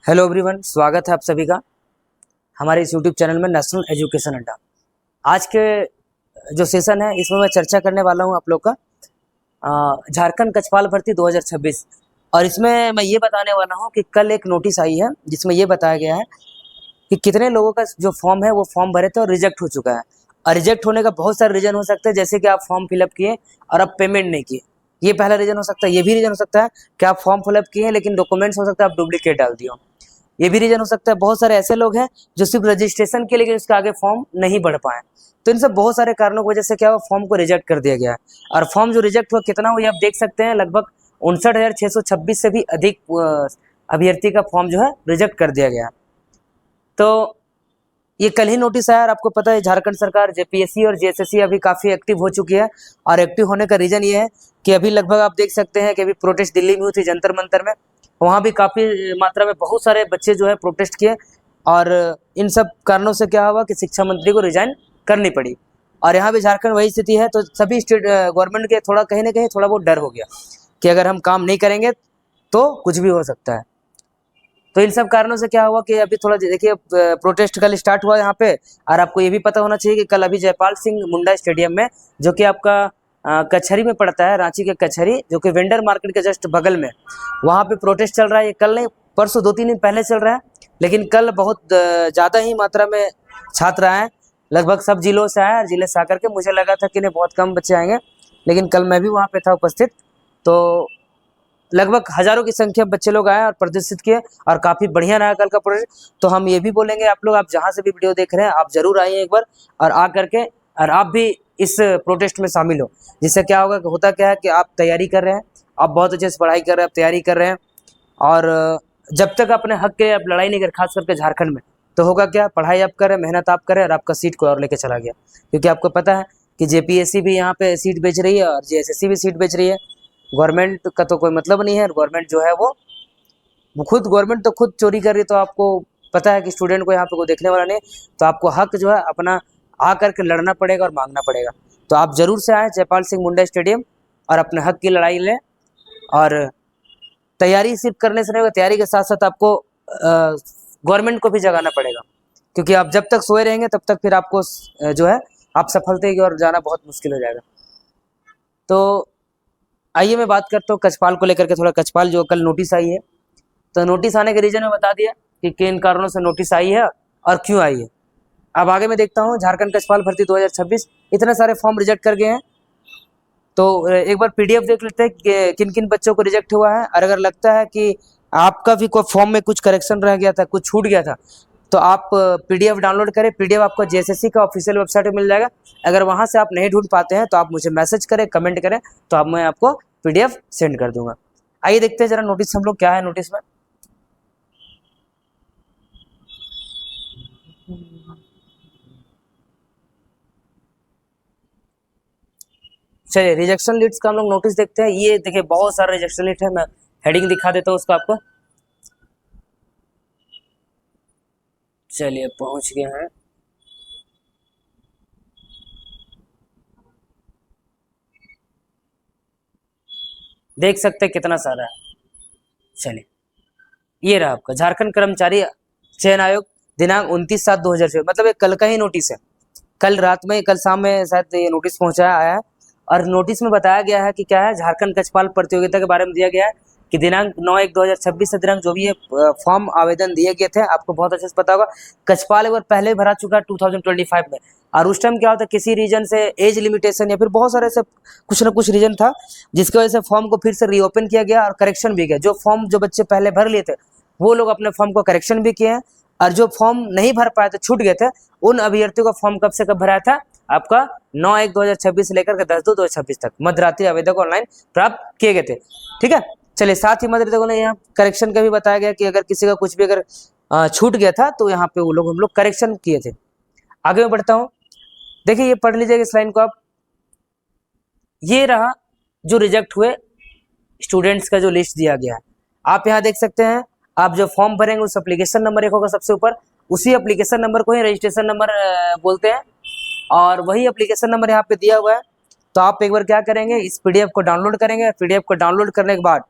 Hello everyone, स्वागत है आप सभी का हमारे इस यूट्यूब चैनल में नेशनल एजुकेशन अड्डा। आज के जो सेशन है इसमें मैं चर्चा करने वाला हूं आप लोग का झारखंड कक्षपाल भर्ती 2026। और इसमें मैं ये बताने वाला हूं कि कल एक नोटिस आई है जिसमें ये बताया गया है कि कितने लोगों का जो फॉर्म है वो फॉर्म भरे थे और रिजेक्ट हो चुका है। और रिजेक्ट होने का बहुत सारे रीजन हो सकते हैं, जैसे कि आप फॉर्म फिलअप किए और अब पेमेंट नहीं किए, ये पहला रीजन हो सकता है। ये भी रीजन हो सकता है कि आप फॉर्म फिलअप किए हैं लेकिन डॉक्यूमेंट्स हो सकता है आप डुप्लीकेट डाल दिए हो। ये भी रीजन हो सकता है। बहुत सारे ऐसे लोग हैं जो सिर्फ रजिस्ट्रेशन के लिए उसके आगे फॉर्म नहीं बढ़ पाए, तो इन सब बहुत सारे कारणों की वजह से क्या हुआ, फॉर्म को रिजेक्ट कर दिया गया है। और फॉर्म जो रिजेक्ट हुआ कितना हुआ ये आप देख सकते हैं, लगभग 59,626 से भी अधिक अभ्यर्थी का फॉर्म जो है रिजेक्ट कर दिया गया। तो ये कल ही नोटिस आया और आपको पता है झारखंड सरकार जेपीएससी और जेएसएससी अभी काफ़ी एक्टिव हो चुकी है। और एक्टिव होने का रीज़न ये है कि अभी लगभग आप देख सकते हैं कि अभी प्रोटेस्ट दिल्ली में हुई थी जंतर मंतर में, वहाँ भी काफ़ी मात्रा में बहुत सारे बच्चे जो है प्रोटेस्ट किए। और इन सब कारणों से क्या हुआ कि शिक्षा मंत्री को रिजाइन करनी पड़ी। और यहाँ भी झारखंड वही स्थिति है, तो सभी स्टेट गवर्नमेंट के थोड़ा कहीं ना कहीं थोड़ा बहुत डर हो गया कि अगर हम काम नहीं करेंगे तो कुछ भी हो सकता है। तो इन सब कारणों से क्या हुआ कि अभी थोड़ा देखिए प्रोटेस्ट कल स्टार्ट हुआ यहाँ पे। और आपको ये भी पता होना चाहिए कि कल अभी जयपाल सिंह मुंडा स्टेडियम में, जो कि आपका कचहरी में पड़ता है, रांची के कचहरी, जो कि वेंडर मार्केट के जस्ट बगल में, वहाँ पे प्रोटेस्ट चल रहा है। ये कल नहीं, परसों 2-3 दिन पहले चल रहा है, लेकिन कल बहुत ज़्यादा ही मात्रा में छात्र आए, लगभग सब जिलों से आए। जिले से आकर के मुझे लगा था कि नहीं बहुत कम बच्चे आएंगे, लेकिन कल मैं भी वहाँ पे था उपस्थित, तो लगभग हजारों की संख्या में बच्चे लोग आए और प्रदर्शित किए और काफ़ी बढ़िया रहा कल का प्रोजेक्ट। तो हम ये भी बोलेंगे आप लोग, आप जहाँ से भी वीडियो देख रहे हैं आप जरूर आइए एक बार और आ करके और आप भी इस प्रोटेस्ट में शामिल हो। जिससे क्या होगा, होता क्या है कि आप तैयारी कर रहे हैं, आप बहुत अच्छे से पढ़ाई कर रहे हैं, आप तैयारी कर रहे हैं, और जब तक अपने हक के आप लड़ाई नहीं कर, खास करके झारखंड में, तो होगा क्या, पढ़ाई आप करें, मेहनत आप करें और आपका सीट कोई और लेके चला गया। क्योंकि आपको पता है कि जेपीएससी भी यहाँ पे सीट बेच रही है और जेएसएससी भी सीट बेच रही है। गवर्नमेंट का तो कोई मतलब नहीं है। गवर्नमेंट जो है वो खुद गवर्नमेंट तो खुद चोरी कर रही है। तो आपको पता है कि स्टूडेंट को यहाँ पे कोई देखने वाला नहीं है, तो आपको हक जो है अपना आ करके लड़ना पड़ेगा और मांगना पड़ेगा। तो आप जरूर से आए जयपाल सिंह मुंडा स्टेडियम और अपने हक की लड़ाई लें। और तैयारी सिर्फ करने से नहीं होगा, तैयारी के साथ साथ आपको गवर्नमेंट को भी जगाना पड़ेगा। क्योंकि आप जब तक सोए रहेंगे तब तक फिर आपको जो है आप सफलता की ओर जाना बहुत मुश्किल हो जाएगा। तो आइए मैं बात करता हूँ कक्षपाल को लेकर के थोड़ा। कक्षपाल जो कल नोटिस आई है, तो नोटिस आने के रीजन में बता दिया कि किन कारणों से नोटिस आई है और क्यों आई है। अब आगे मैं देखता हूँ झारखंड कक्षपाल भर्ती 2026 इतने सारे फॉर्म रिजेक्ट कर गए हैं। तो एक बार पीडीएफ देख लेते हैं कि किन किन बच्चों को रिजेक्ट हुआ है। और अगर लगता है कि आपका भी कोई फॉर्म में कुछ करेक्शन रह गया था, कुछ छूट गया था, तो आप पीडीएफ डाउनलोड करें। पीडीएफ आपको जेएसएससी का ऑफिशियल वेबसाइट में मिल जाएगा। अगर वहां से आप नहीं ढूंढ पाते हैं तो आप मुझे मैसेज करें, कमेंट करें, तो आप मैं आपको पीडीएफ सेंड कर दूंगा। आइए देखते हैं जरा नोटिस हम लोग क्या है नोटिस में। चलिए रिजेक्शन लिस्ट का हम लोग नोटिस देखते हैं। ये देखिए बहुत सारा रिजेक्शन लिस्ट है, मैं हेडिंग दिखा देता हूँ उसका आपको। चलिए पहुंच गए हैं। देख सकते हैं कितना सारा है। चलिए ये रहा आपका झारखंड कर्मचारी चयन आयोग दिनांक 29/7/2024, मतलब ये कल का ही नोटिस है। कल रात में, कल शाम में शायद ये नोटिस पहुंचाया आया है। और नोटिस में बताया गया है कि क्या है, झारखंड कक्षपाल प्रतियोगिता के बारे में दिया गया है कि दिनांक 9/1/2026 से दिनांक जो भी ये फॉर्म आवेदन दिए गए थे, आपको बहुत अच्छे से पता होगा कक्षपाल एक बार पहले ही भरा चुका है 2025 में। और उस टाइम क्या होता है, किसी रीजन से एज लिमिटेशन या फिर बहुत सारे ऐसे कुछ ना कुछ रीजन था जिसकी वजह से फॉर्म को फिर से रीओपन किया गया और करेक्शन भी किया। जो फॉर्म जो बच्चे पहले भर लिए थे वो लोग अपने फॉर्म को करेक्शन भी किए हैं, और जो फॉर्म नहीं भर पाए थे, छूट गए थे, उन अभ्यर्थियों का फॉर्म कब से कब भराया था, आपका 9/1/2026 से लेकर के 10/2/2026 तक मध्यरात्रि आवेदक ऑनलाइन प्राप्त किए गए थे। ठीक है, चलिए साथ ही मध्यरात्रियों ने यहाँ करेक्शन का भी बताया गया कि अगर किसी का कुछ भी अगर छूट गया था तो यहाँ पे वो लोग हम लोग करेक्शन किए थे। आगे मैं बढ़ता हूँ, देखिए ये पढ़ लीजिएगा इस लाइन को आप। ये रहा जो रिजेक्ट हुए स्टूडेंट्स का जो लिस्ट दिया गया है, आप यहाँ देख सकते हैं। आप जो फॉर्म भरेंगे उस एप्लीकेशन नंबर एक होगा सबसे ऊपर, उसी एप्लीकेशन नंबर को ही रजिस्ट्रेशन नंबर बोलते हैं, और वही एप्लीकेशन नंबर यहाँ पे दिया हुआ है। तो आप एक बार क्या करेंगे, इस पीडीएफ को डाउनलोड करेंगे। पीडीएफ को डाउनलोड करने के बाद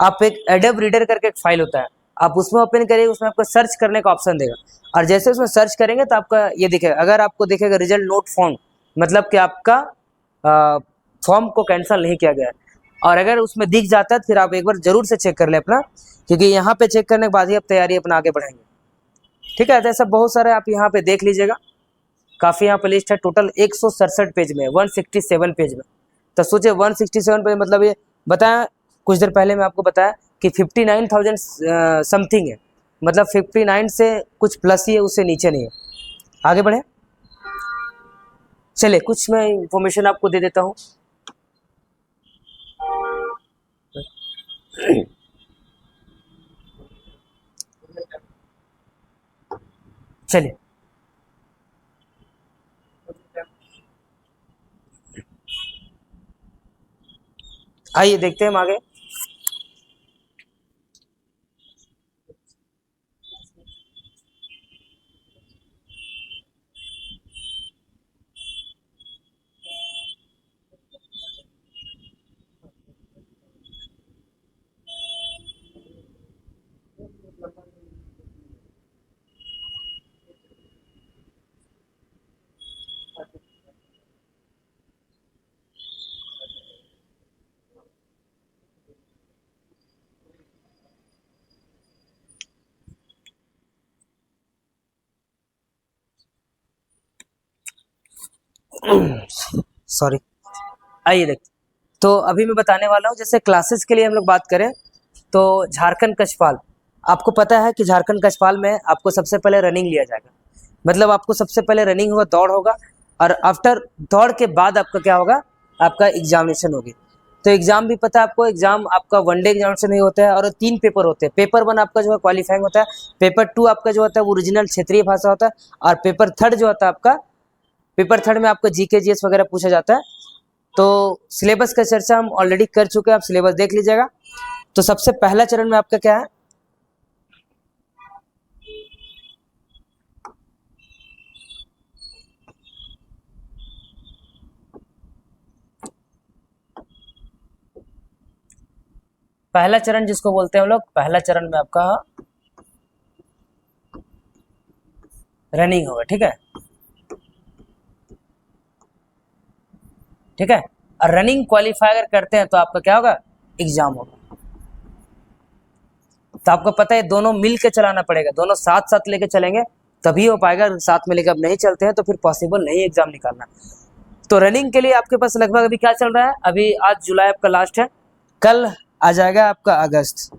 आप एक एडब रीडर करके एक फाइल होता है, आप उसमें ओपन करिए, उसमें आपको सर्च करने का ऑप्शन देगा, और जैसे उसमें सर्च करेंगे तो आपका ये दिखेगा। अगर आपको दिखेगा रिजल्ट नोट फाउंड, मतलब कि आपका फॉर्म को कैंसिल नहीं किया गया है। और अगर उसमें दिख जाता है तो फिर आप एक बार जरूर से चेक कर लें अपना, क्योंकि यहाँ पे चेक करने के बाद ही आप तैयारी अपना आगे बढ़ाएंगे। ठीक है, जैसा बहुत सारे आप यहाँ पे देख लीजिएगा, काफ़ी यहाँ पे लिस्ट है, टोटल 167 पेज में, 167 पेज में। तो सोचिए 167 पेज मतलब ये बताया कुछ देर पहले मैं आपको बताया कि 59,000 समथिंग है, मतलब 59 से कुछ प्लस ही है, उससे नीचे नहीं है। आगे बढ़े, चलिए कुछ मैं इंफॉर्मेशन आपको दे देता हूँ। चलिए आइए देखते हैं हम आगे। सॉरी, आइए देखते। तो अभी मैं बताने वाला हूँ, जैसे क्लासेस के लिए हम लोग बात करें तो झारखंड कछपाल, आपको पता है कि झारखंड कछपाल में आपको सबसे पहले रनिंग लिया जाएगा, मतलब आपको सबसे पहले रनिंग होगा, दौड़ होगा, और आफ्टर दौड़ के बाद आपका क्या होगा, आपका एग्जामिनेशन होगी। तो एग्जाम भी पता है आपको, एग्जाम आपका वन डे एग्जामिनेशन नहीं होता है, और 3 पेपर होते हैं। पेपर 1 आपका जो है क्वालिफाइंग होता है, पेपर 2 आपका जो होता है वो ओरिजिनल क्षेत्रीय भाषा होता है, और पेपर 3 जो होता है आपका, पेपर 3 में आपका जीके जीएस वगैरह पूछा जाता है। तो सिलेबस का चर्चा हम ऑलरेडी कर चुके हैं, आप सिलेबस देख लीजिएगा। तो सबसे पहला चरण में आपका क्या है, पहला चरण जिसको बोलते हैं हम लोग, पहला चरण में आपका रनिंग होगा। ठीक है, ठीक है, और रनिंग क्वालिफाई अगर करते हैं तो आपका क्या होगा, एग्जाम होगा। तो आपको पता है दोनों मिल के चलाना पड़ेगा, दोनों साथ साथ लेके चलेंगे तभी हो पाएगा, साथ में लेकर अब नहीं चलते हैं तो फिर पॉसिबल नहीं एग्जाम निकालना। तो रनिंग के लिए आपके पास लगभग अभी क्या चल रहा है, अभी आज जुलाई आपका लास्ट है, कल आ जाएगा आपका अगस्त,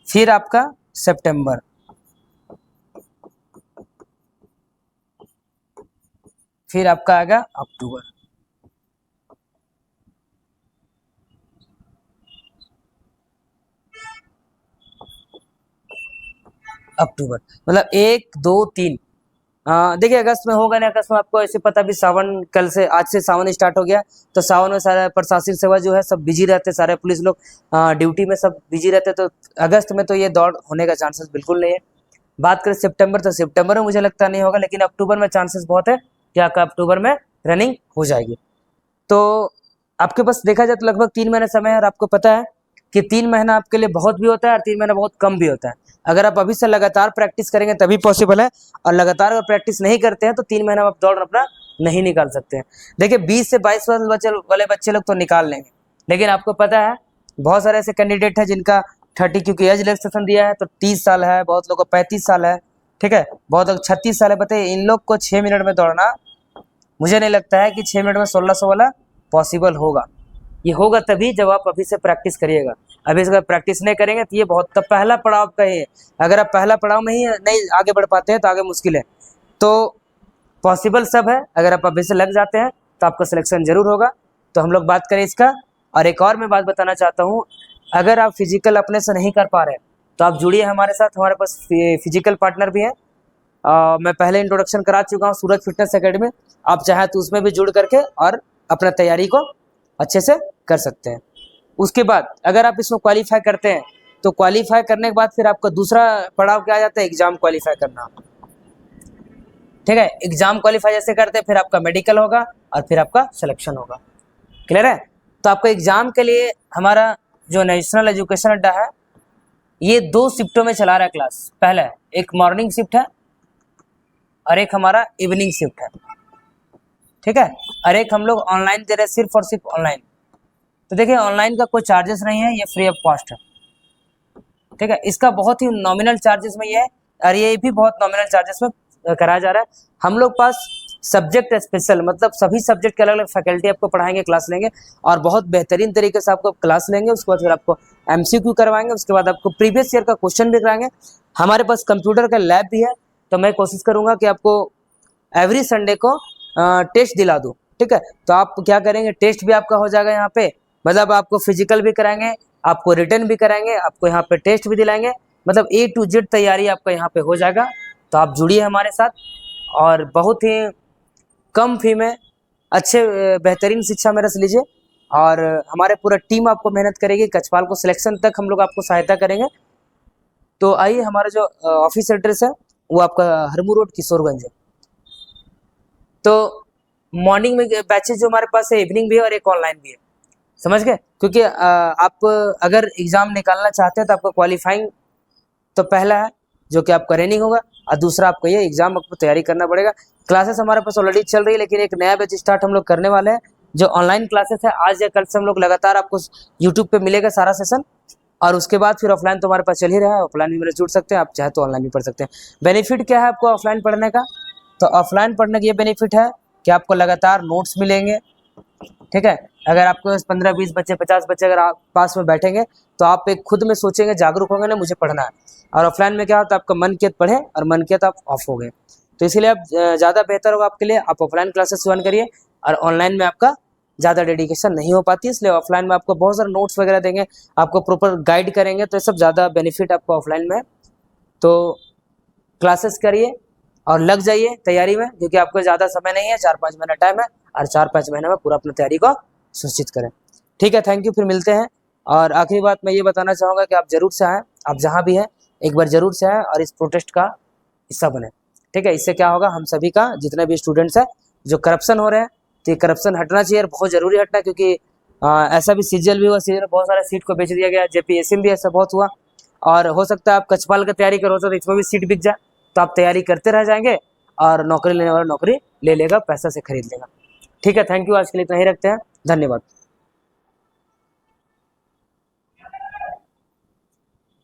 फिर आपका सितंबर, फिर आपका आएगा अक्टूबर। अक्टूबर मतलब 1 2 3, देखिए अगस्त में होगा नहीं, अगस्त में आपको ऐसे पता भी सावन, कल से आज से सावन स्टार्ट हो गया, तो सावन में सारा प्रशासनिक सेवा जो है सब बिजी रहते हैं, सारे पुलिस लोग ड्यूटी में सब बिजी रहते हैं, तो अगस्त में तो ये दौड़ होने का चांसेस बिल्कुल नहीं है। बात करें सितंबर, तो सितंबर में मुझे लगता नहीं होगा, लेकिन अक्टूबर में चांसेस बहुत है कि आपका अक्टूबर में रनिंग हो जाएगी। तो आपके पास देखा जाए तो लगभग 3 महीने समय है, और आपको पता है कि 3 महीना आपके लिए बहुत भी होता है और 3 महीना बहुत कम भी होता है। अगर आप अभी से लगातार प्रैक्टिस करेंगे तभी पॉसिबल है, और लगातार अगर प्रैक्टिस नहीं करते हैं तो 3 महीना में आप दौड़ अपना नहीं निकाल सकते हैं। देखिए 20 से 22 वर्ष वाले बच्चे लोग तो निकाल लेंगे, लेकिन आपको पता है बहुत सारे ऐसे कैंडिडेट हैं जिनका 30, क्योंकि एज रिलैक्सेशन दिया है तो 30 साल है, बहुत लोग को 35 साल है, ठीक है, बहुत लोग 36 साल है। बताइए इन लोग को 6 मिनट में दौड़ना, मुझे नहीं लगता है कि 6 मिनट में 1600 वाला पॉसिबल होगा। ये होगा तभी जब आप अभी से प्रैक्टिस करिएगा, अभी से अगर प्रैक्टिस नहीं करेंगे तो ये बहुत, तब पहला पड़ाव का ही है, अगर आप पहला पड़ाव में ही नहीं आगे बढ़ पाते हैं तो आगे मुश्किल है। तो पॉसिबल सब है, अगर आप अभी से लग जाते हैं तो आपका सिलेक्शन जरूर होगा। तो हम लोग बात करें इसका, और एक और मैं बात बताना चाहता हूँ, अगर आप फिजिकल अपने से नहीं कर पा रहे हैं तो आप जुड़िए हमारे साथ, हमारे पास फिजिकल पार्टनर भी है। मैं पहले इंट्रोडक्शन करा चुका हूँ सूरज फिटनेस एकेडमी, आप चाहे तो उसमें भी जुड़ करके और अपना तैयारी को अच्छे से कर सकते हैं। उसके बाद अगर आप इसमें क्वालिफाई करते हैं तो क्वालिफाई करने के बाद फिर आपका दूसरा पड़ाव क्या आ जाता है, एग्जाम क्वालिफाई करना। ठीक है, एग्जाम क्वालिफाई जैसे करते हैं फिर आपका मेडिकल होगा और फिर आपका सिलेक्शन होगा। क्लियर है? तो आपको एग्जाम के लिए हमारा जो नेशनल एजुकेशन अड्डा है ये 2 शिफ्टों में चला रहा है क्लास। पहला है एक मॉर्निंग शिफ्ट है और एक हमारा इवनिंग शिफ्ट है, ठीक है। और एक हम लोग ऑनलाइन दे रहे हैं, सिर्फ और सिर्फ ऑनलाइन। तो देखिए ऑनलाइन का कोई चार्जेस नहीं है, ये फ्री ऑफ कॉस्ट है, ठीक है। इसका बहुत ही नॉमिनल चार्जेस में ये है और ये भी बहुत नॉमिनल चार्जेस में कराया जा रहा है। हम लोग पास सब्जेक्ट स्पेशल, मतलब सभी सब्जेक्ट के अलग अलग फैकल्टी आपको पढ़ाएंगे, क्लास लेंगे और बहुत बेहतरीन तरीके से आपको क्लास लेंगे। उसके बाद फिर आपको एमसीक्यू करवाएंगे, उसके बाद आपको प्रीवियस ईयर का क्वेश्चन भी कराएंगे। हमारे पास कंप्यूटर का लैब भी है, तो मैं कोशिश करूंगा कि आपको एवरी संडे को टेस्ट दिला दूँ, ठीक है। तो आप क्या करेंगे, टेस्ट भी आपका हो जाएगा यहाँ पे, मतलब आपको फिजिकल भी कराएंगे, आपको रिटर्न भी कराएंगे, आपको यहाँ पे टेस्ट भी दिलाएंगे, मतलब A to Z तैयारी आपका यहाँ पे हो जाएगा। तो आप जुड़िए हमारे साथ और बहुत ही कम फी में अच्छे बेहतरीन शिक्षा में रस लीजिए और हमारे पूरा टीम आपको मेहनत करेगी, कचपाल को सिलेक्शन तक हम लोग आपको सहायता करेंगे। तो आइए, हमारा जो ऑफिस एड्रेस है वो आपका हरमू रोड किशोरगंज है। तो मॉर्निंग में बैचेज जो हमारे पास है, इवनिंग भी है और एक ऑनलाइन भी है, समझ गए। क्योंकि आप अगर एग्ज़ाम निकालना चाहते हैं तो आपका क्वालिफाइंग तो पहला है जो कि आपका रनिंग होगा और दूसरा आपको ये एग्ज़ाम आपको तैयारी करना पड़ेगा। क्लासेस हमारे पास ऑलरेडी चल रही है, लेकिन एक नया बैच स्टार्ट हम लोग करने वाले हैं जो ऑनलाइन क्लासेस है। आज या कल से हम लोग लगातार आपको यूट्यूब पे मिलेगा सारा सेशन और उसके बाद फिर ऑफलाइन तो हमारे पास चल ही रहा है, ऑफलाइन भी मेरे जुड़ सकते हैं, आप चाहे तो ऑनलाइन भी पढ़ सकते हैं। बेनिफिट क्या है आपको ऑफलाइन पढ़ने का, तो ऑफलाइन पढ़ने का ये बेनिफिट है कि आपको लगातार नोट्स मिलेंगे, ठीक है। अगर आपको 15, 20 बच्चे, 50 बच्चे अगर आप पास में बैठेंगे तो आप एक खुद में सोचेंगे, जागरूक होंगे ना मुझे पढ़ना है। और ऑफलाइन में क्या होता है, आपका मन किया पढ़े और मन किया तो आप ऑफ हो गए। तो इसीलिए आप ज़्यादा बेहतर होगा आपके लिए, आप ऑफलाइन क्लासेस ज्वाइन करिए। और ऑनलाइन में आपका ज़्यादा डेडिकेशन नहीं हो पाती, इसलिए ऑफलाइन में आपको बहुत सारे नोट्स वगैरह देंगे, आपको प्रॉपर गाइड करेंगे, तो ये सब ज़्यादा बेनिफिट आपको ऑफलाइन में। तो क्लासेस करिए और लग जाइए तैयारी में, क्योंकि आपको ज़्यादा समय नहीं है, 4-5 महीना टाइम है और 4-5 महीने में पूरा अपनी तैयारी को सुनिश्चित करें, ठीक है। थैंक यू, फिर मिलते हैं। और आखिरी बात मैं ये बताना चाहूँगा कि आप ज़रूर से आएँ, आप जहाँ भी हैं एक बार ज़रूर से आएँ और इस प्रोटेस्ट का हिस्सा बने, ठीक है। इससे क्या होगा, हम सभी का जितने भी स्टूडेंट्स हैं जो करप्शन हो रहे हैं, तो ये करप्शन हटना चाहिए और बहुत ज़रूरी हटना, क्योंकि ऐसा भी सीजीएल भी हुआ, सीजीएल में बहुत सारे सीट को बेच दिया गया, जेपीएससी में भी ऐसा बहुत हुआ और हो सकता है आप कचपाल का तैयारी करो तो इसमें भी सीट बिक जाए, तो आप तैयारी करते रह जाएंगे और नौकरी लेने वाला नौकरी ले लेगा, पैसा से खरीद लेगा, ठीक है। थैंक यू, आज के लिए इतना ही रखते हैं, धन्यवाद।